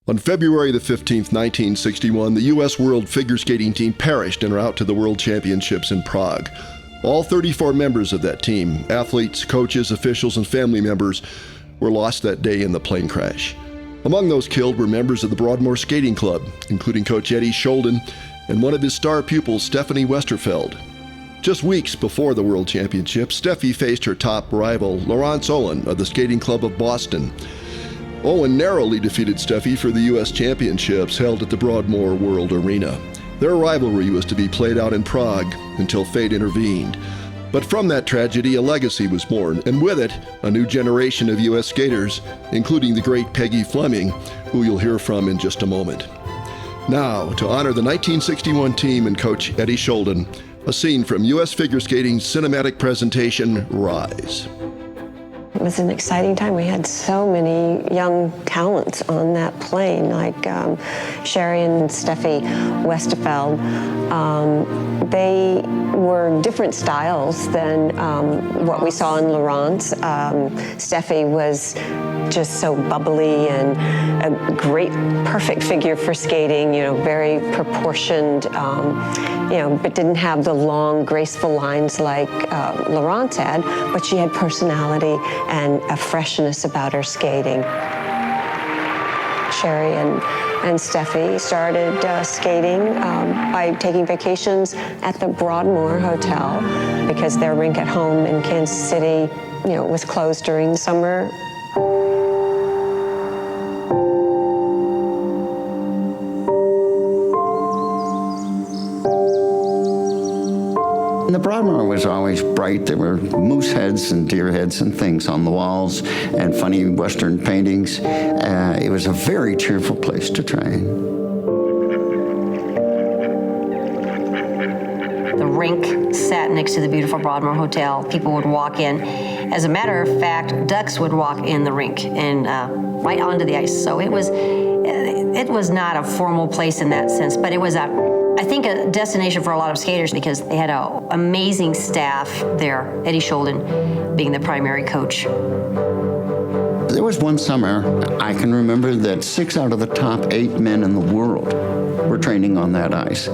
On February the 15th, 1961, the U.S. World Figure Skating team perished en route to the World Championships in Prague. All 34 members of that team, athletes, coaches, officials, and family members, were lost that day in the plane crash. Among those killed were members of the Broadmoor Skating Club, including Coach Eddie Scholden and one of his star pupils, Stephanie Westerfeld. Just weeks before the World Championships, Steffi faced her top rival, Laurence Owen of the Skating Club of Boston. Owen narrowly defeated Steffi for the U.S. Championships held at the Broadmoor World Arena. Their rivalry was to be played out in Prague until fate intervened. But from that tragedy, a legacy was born, and with it, a new generation of U.S. skaters, including the great Peggy Fleming, who you'll hear from in just a moment. Now, to honor the 1961 team and Coach Eddie Scholden, a scene from U.S. Figure Skating's cinematic presentation, Rise. It was an exciting time. We had so many young talents on that plane, like Sherry and Steffi Westerfeld. They were different styles than what we saw in Laurence. Steffi was just so bubbly and a great, perfect figure for skating, very proportioned, but didn't have the long, graceful lines like Laurence had, but she had personality and a freshness about her skating. Sherry and Steffi started skating by taking vacations at the Broadmoor Hotel because their rink at home in Kansas City, was closed during the summer. The Broadmoor was always bright. There were moose heads and deer heads and things on the walls and funny Western paintings. It was a very cheerful place to train. The rink sat next to the beautiful Broadmoor Hotel. People would walk in. As a matter of fact, ducks would walk in the rink and right onto the ice. So it was not a formal place in that sense, but it was I think a destination for a lot of skaters because they had an amazing staff there, Eddie Scholden being the primary coach. There was one summer, I can remember that 6 out of the top 8 men in the world were training on that ice.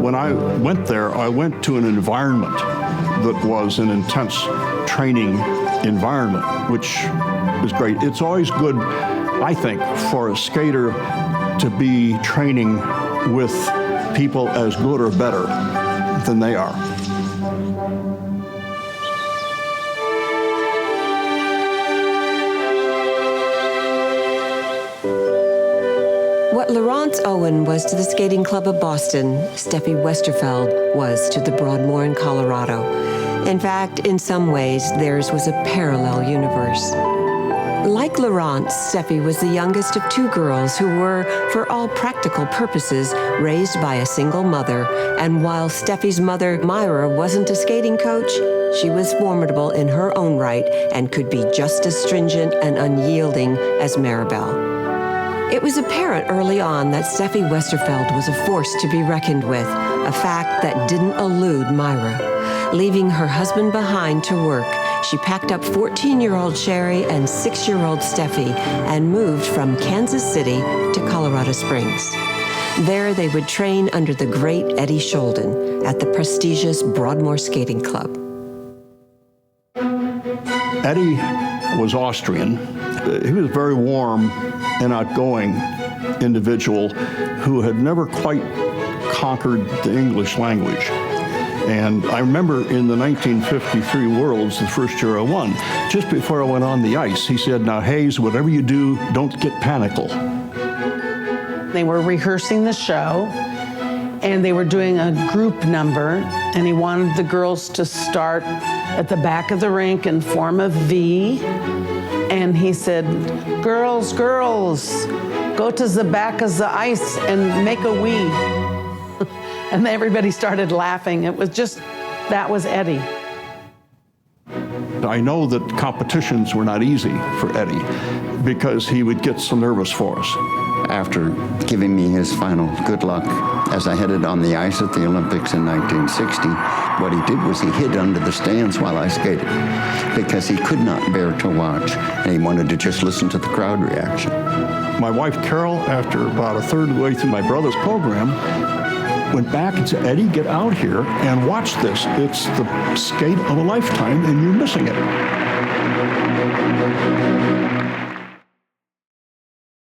When I went there, I went to an environment that was an intense training environment, which was great. It's always good, I think, for a skater to be training with people as good or better than they are. What Laurence Owen was to the Skating Club of Boston, Steffi Westerfeld was to the Broadmoor in Colorado. In fact, in some ways, theirs was a parallel universe. Like Laurence, Steffi was the youngest of 2 girls who were, for all practical purposes, raised by a single mother. And while Steffi's mother, Myra, wasn't a skating coach, she was formidable in her own right and could be just as stringent and unyielding as Maribel. It was apparent early on that Steffi Westerfeld was a force to be reckoned with, a fact that didn't elude Myra. Leaving her husband behind to work, she packed up 14-year-old Sherry and 6-year-old Steffi and moved from Kansas City to Colorado Springs. There they would train under the great Eddie Scholden at the prestigious Broadmoor Skating Club. Eddie was Austrian. He was a very warm and outgoing individual who had never quite conquered the English language. And I remember in the 1953 Worlds, the first year I won, just before I went on the ice, he said, "Now, Hayes, whatever you do, don't get panical." They were rehearsing the show, and they were doing a group number, and he wanted the girls to start at the back of the rink and form a V. And he said, girls, go to the back of the ice and make a wee." And everybody started laughing. It was just, that was Eddie. I know that competitions were not easy for Eddie because he would get so nervous for us. after giving me his final good luck as I headed on the ice at the Olympics in 1960, what he did was he hid under the stands while I skated because he could not bear to watch, and he wanted to just listen to the crowd reaction. My wife, Carol, after about a third of the way through my brother's program, went back and said, Eddie, get out here and watch this. It's the skate of a lifetime, and you're missing it.